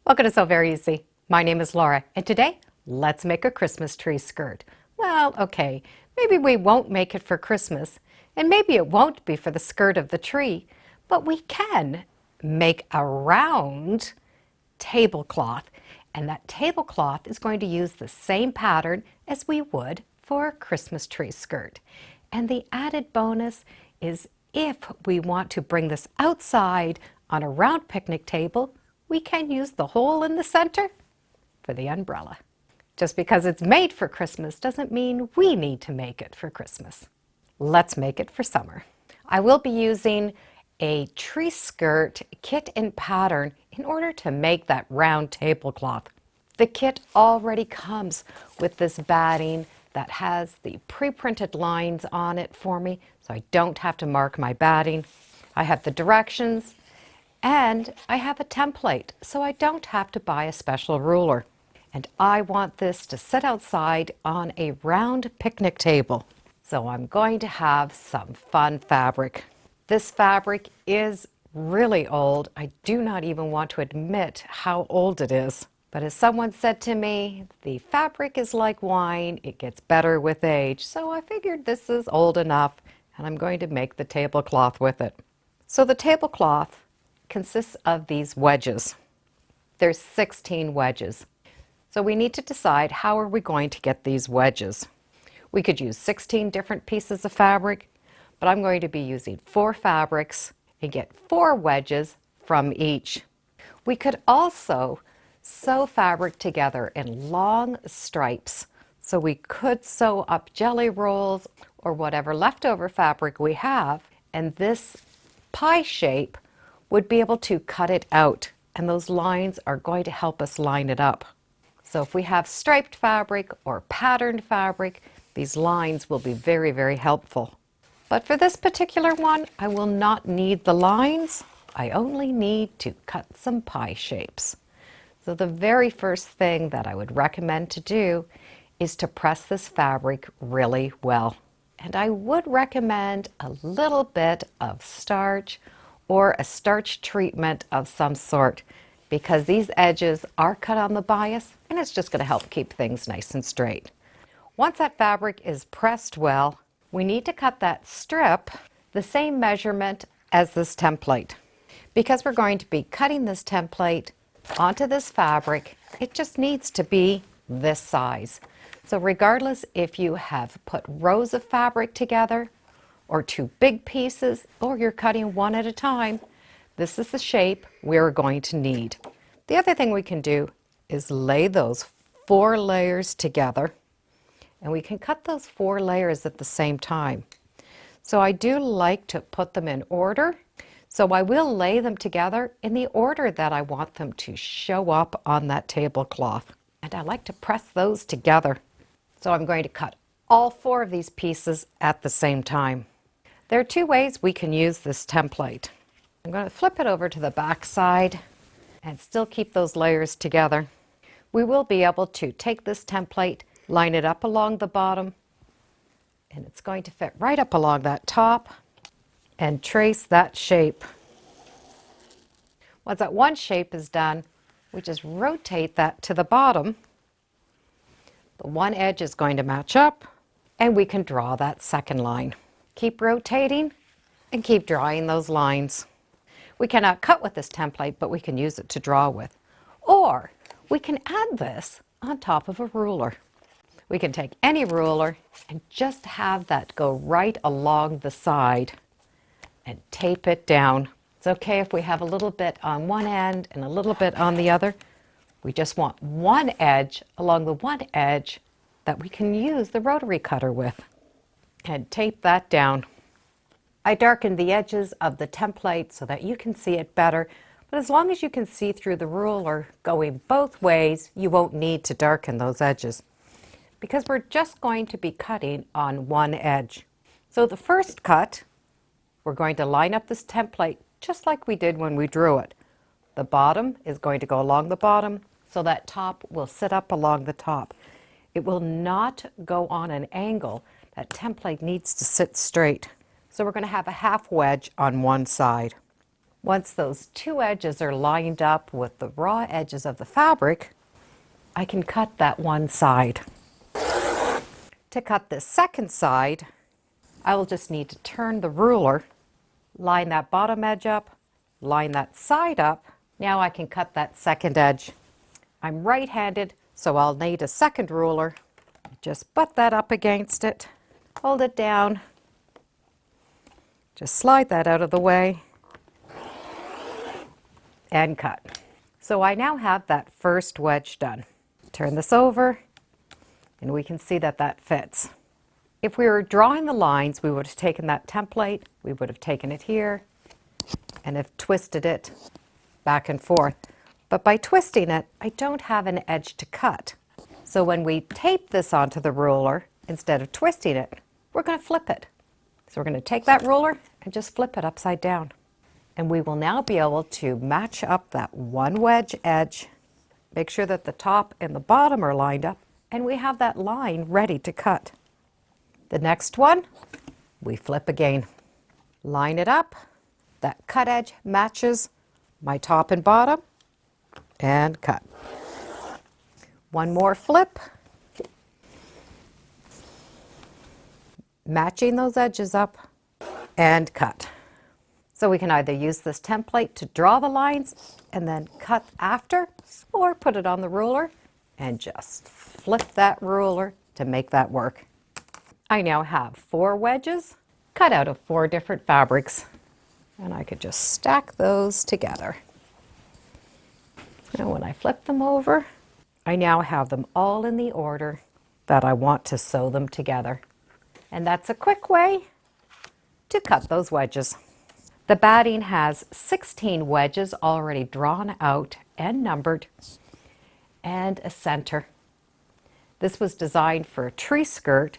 Welcome to So Very Easy. My name is Laura, and today, let's make a Christmas tree skirt. Well, okay, maybe we won't make it for Christmas, and maybe it won't be for the skirt of the tree, but we can make a round tablecloth, and that tablecloth is going to use the same pattern as we would for a Christmas tree skirt. And the added bonus is if we want to bring this outside on a round picnic table, we can use the hole in the center for the umbrella. Just because it's made for Christmas doesn't mean we need to make it for Christmas. Let's make it for summer. I will be using a tree skirt kit and pattern in order to make that round tablecloth. The kit already comes with this batting that has the pre-printed lines on it for me, so I don't have to mark my batting. I have the directions, and I have a template, so I don't have to buy a special ruler. And I want this to sit outside on a round picnic table. So I'm going to have some fun fabric. This fabric is really old. I do not even want to admit how old it is. But as someone said to me, the fabric is like wine. It gets better with age. So I figured this is old enough, and I'm going to make the tablecloth with it. So the tablecloth consists of these wedges. There's 16 wedges. So we need to decide how are we going to get these wedges. We could use 16 different pieces of fabric, but I'm going to be using 4 fabrics and get 4 wedges from each. We could also sew fabric together in long stripes. So we could sew up jelly rolls or whatever leftover fabric we have, and this pie shape would be able to cut it out, and those lines are going to help us line it up. So if we have striped fabric or patterned fabric, these lines will be very, very helpful. But for this particular one, I will not need the lines. I only need to cut some pie shapes. So the very first thing that I would recommend to do is to press this fabric really well. And I would recommend a little bit of starch or a starch treatment of some sort, because these edges are cut on the bias, and it's just going to help keep things nice and straight. Once that fabric is pressed well, we need to cut that strip the same measurement as this template. Because we're going to be cutting this template onto this fabric, it just needs to be this size. So regardless if you have put rows of fabric together or 2 big pieces, or you're cutting one at a time, this is the shape we're going to need. The other thing we can do is lay those 4 layers together, and we can cut those 4 layers at the same time. So I do like to put them in order, so I will lay them together in the order that I want them to show up on that tablecloth. And I like to press those together. So I'm going to cut all 4 of these pieces at the same time. There are 2 ways we can use this template. I'm going to flip it over to the back side and still keep those layers together. We will be able to take this template, line it up along the bottom, and it's going to fit right up along that top, and trace that shape. Once that one shape is done, we just rotate that to the bottom. The one edge is going to match up, and we can draw that second line. Keep rotating and keep drawing those lines. We cannot cut with this template, but we can use it to draw with. Or we can add this on top of a ruler. We can take any ruler and just have that go right along the side and tape it down. It's okay if we have a little bit on one end and a little bit on the other. We just want one edge along the one edge that we can use the rotary cutter with, and tape that down. I darkened the edges of the template so that you can see it better, but as long as you can see through the ruler going both ways, you won't need to darken those edges, because we're just going to be cutting on one edge. So the first cut, we're going to line up this template just like we did when we drew it. The bottom is going to go along the bottom, so that top will sit up along the top. It will not go on an angle. That template needs to sit straight. So we're going to have a half wedge on one side. Once those two edges are lined up with the raw edges of the fabric, I can cut that one side. To cut this second side, I will just need to turn the ruler, line that bottom edge up, line that side up. Now I can cut that second edge. I'm right-handed, so I'll need a second ruler. Just butt that up against it, hold it down, just slide that out of the way, and cut. So I now have that first wedge done. Turn this over, and we can see that that fits. If we were drawing the lines, we would have taken that template, we would have taken it here, and have twisted it back and forth. But by twisting it, I don't have an edge to cut. So when we tape this onto the ruler, instead of twisting it, we're going to flip it. So we're going to take that ruler and just flip it upside down. And we will now be able to match up that one wedge edge, make sure that the top and the bottom are lined up, and we have that line ready to cut. The next one, we flip again. Line it up, that cut edge matches my top and bottom, and cut. One more flip, matching those edges up, and cut. So we can either use this template to draw the lines and then cut after, or put it on the ruler and just flip that ruler to make that work. I now have 4 wedges cut out of 4 different fabrics, and I could just stack those together. Now when I flip them over, I now have them all in the order that I want to sew them together. And that's a quick way to cut those wedges. The batting has 16 wedges already drawn out and numbered, and a center. This was designed for a tree skirt,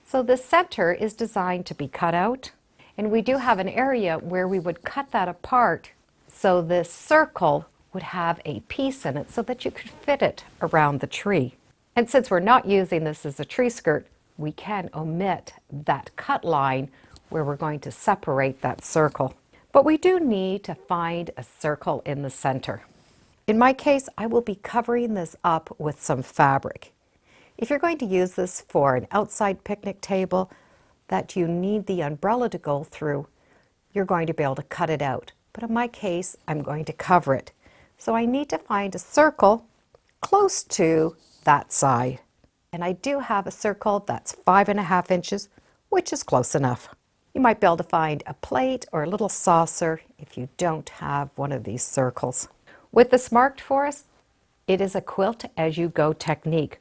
so the center is designed to be cut out, and we do have an area where we would cut that apart so this circle would have a piece in it so that you could fit it around the tree. And since we're not using this as a tree skirt, we can omit that cut line where we're going to separate that circle. But we do need to find a circle in the center. In my case, I will be covering this up with some fabric. If you're going to use this for an outside picnic table that you need the umbrella to go through, you're going to be able to cut it out. But in my case, I'm going to cover it. So I need to find a circle close to that side. And I do have a circle that's 5.5 inches, which is close enough. You might be able to find a plate or a little saucer if you don't have one of these circles. With this marked for us, it is a quilt as you go technique,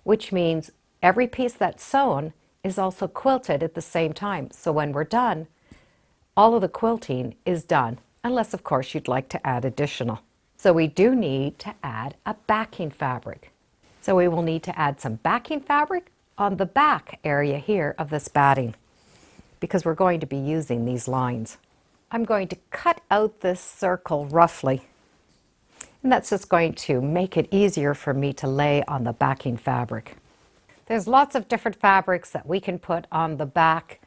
which means every piece that's sewn is also quilted at the same time. So when we're done, all of the quilting is done, unless of course you'd like to add additional. So we do need to add a backing fabric. So we will need to add some backing fabric on the back area here of this batting, because we're going to be using these lines. I'm going to cut out this circle roughly, and that's just going to make it easier for me to lay on the backing fabric. There's lots of different fabrics that we can put on the back,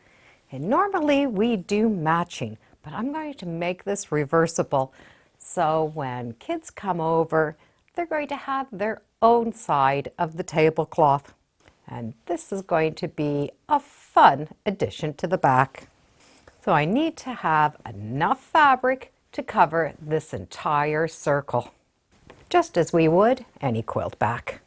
and normally we do matching, but I'm going to make this reversible. So when kids come over, they're going to have their own side of the tablecloth. And this is going to be a fun addition to the back. So I need to have enough fabric to cover this entire circle, just as we would any quilt back.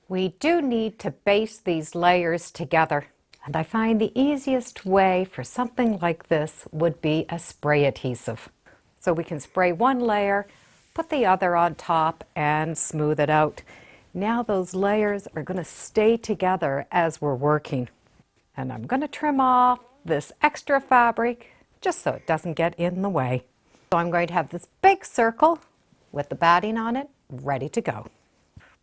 We do need to baste these layers together. And I find the easiest way for something like this would be a spray adhesive. So we can spray one layer, put the other on top, and smooth it out. Now those layers are going to stay together as we're working. And I'm going to trim off this extra fabric just so it doesn't get in the way. So I'm going to have this big circle with the batting on it ready to go.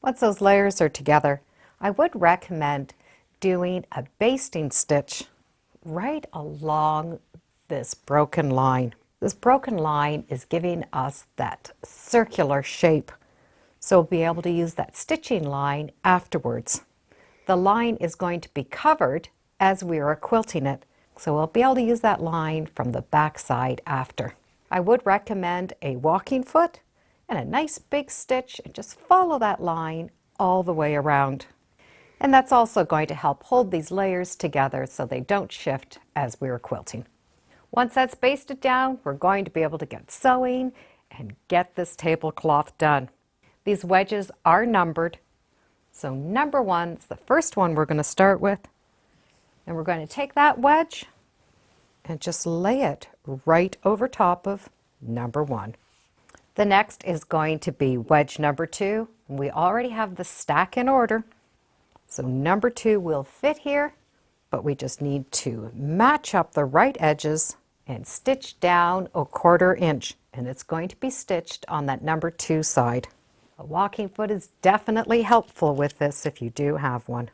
Once those layers are together, I would recommend doing a basting stitch right along this broken line. This broken line is giving us that circular shape, so we'll be able to use that stitching line afterwards. The line is going to be covered as we are quilting it, so we'll be able to use that line from the back side after. I would recommend a walking foot and a nice big stitch, and just follow that line all the way around. And that's also going to help hold these layers together so they don't shift as we're quilting. Once that's basted down, we're going to be able to get sewing and get this tablecloth done. These wedges are numbered. So number 1 is the first one we're going to start with. And we're going to take that wedge and just lay it right over top of number 1. The next is going to be wedge number 2. We already have the stack in order. So number 2 will fit here, but we just need to match up the right edges and stitch down a 1/4 inch. And it's going to be stitched on that number 2 side. A walking foot is definitely helpful with this if you do have one.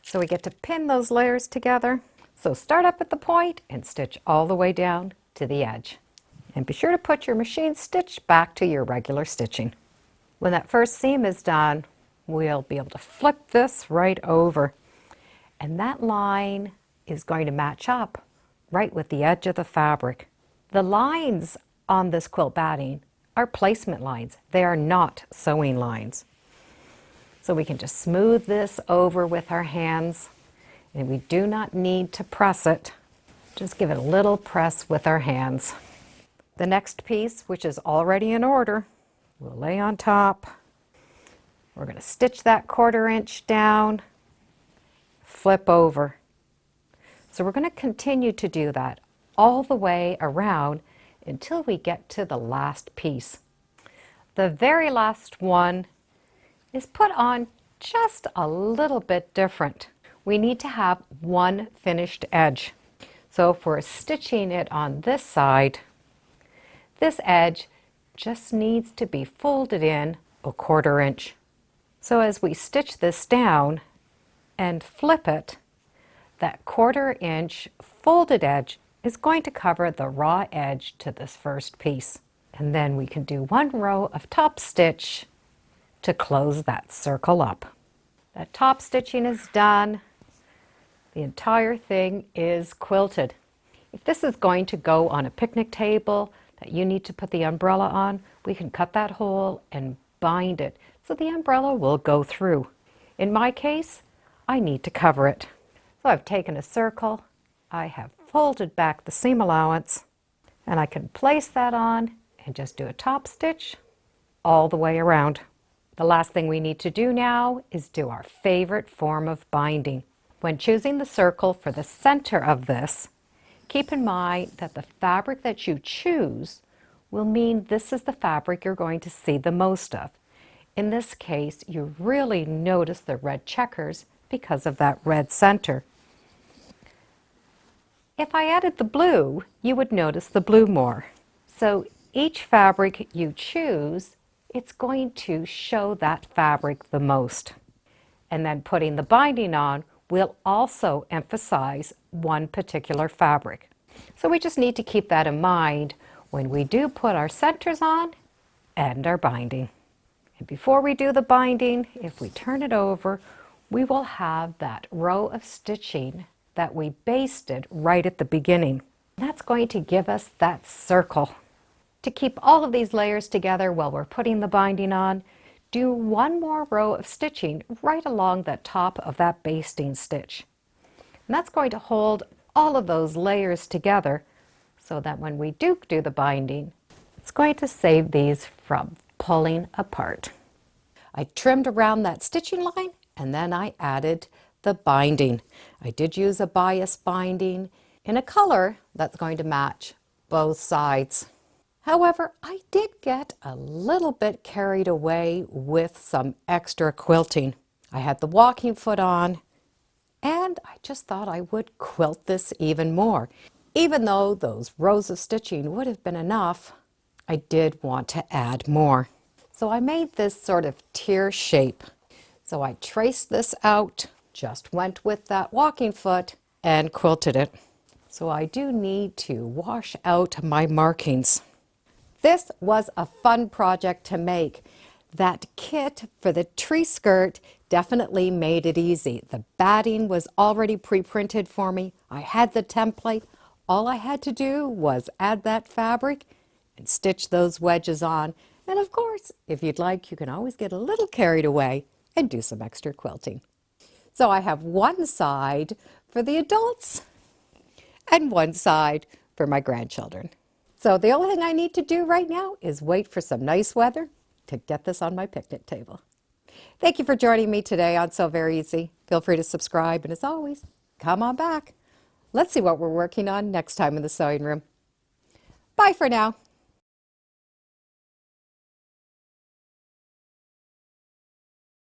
So we get to pin those layers together. So start up at the point and stitch all the way down to the edge. And be sure to put your machine stitch back to your regular stitching. When that first seam is done, we'll be able to flip this right over. And that line is going to match up right with the edge of the fabric. The lines on this quilt batting are placement lines. They are not sewing lines. So we can just smooth this over with our hands, and we do not need to press it. Just give it a little press with our hands. The next piece, which is already in order, we'll lay on top. We're going to stitch that 1/4 inch down, flip over. So we're going to continue to do that all the way around until we get to the last piece. The very last one is put on just a little bit different. We need to have one finished edge. So if we're stitching it on this side, this edge just needs to be folded in a 1/4 inch. So as we stitch this down and flip it, that 1/4 inch folded edge is going to cover the raw edge to this first piece. And then we can do 1 row of top stitch to close that circle up. That top stitching is done. The entire thing is quilted. If this is going to go on a picnic table that you need to put the umbrella on, we can cut that hole and bind it so the umbrella will go through. In my case, I need to cover it. So I've taken a circle, I have folded back the seam allowance, and I can place that on and just do a top stitch all the way around. The last thing we need to do now is do our favorite form of binding. When choosing the circle for the center of this, keep in mind that the fabric that you choose will mean this is the fabric you're going to see the most of. In this case, you really notice the red checkers because of that red center. If I added the blue, you would notice the blue more. So each fabric you choose, it's going to show that fabric the most. And then putting the binding on will also emphasize one particular fabric. So we just need to keep that in mind when we do put our centers on and our binding. And before we do the binding, if we turn it over, we will have that row of stitching that we basted right at the beginning. That's going to give us that circle. To keep all of these layers together while we're putting the binding on, do 1 more row of stitching right along the top of that basting stitch. And that's going to hold all of those layers together so that when we do the binding, it's going to save these from pulling apart. I trimmed around that stitching line and then I added the binding. I did use a bias binding in a color that's going to match both sides. However, I did get a little bit carried away with some extra quilting. I had the walking foot on, and I just thought I would quilt this even more. Even though those rows of stitching would have been enough, I did want to add more. So I made this sort of tier shape. So I traced this out, just went with that walking foot, and quilted it. So I do need to wash out my markings. This was a fun project to make. That kit for the tree skirt definitely made it easy. The batting was already pre-printed for me. I had the template. All I had to do was add that fabric and stitch those wedges on. And of course, if you'd like, you can always get a little carried away and do some extra quilting. So I have one side for the adults and one side for my grandchildren. So the only thing I need to do right now is wait for some nice weather to get this on my picnic table. Thank you for joining me today on Sew Very Easy. Feel free to subscribe, and as always, come on back. Let's see what we're working on next time in the sewing room. Bye for now.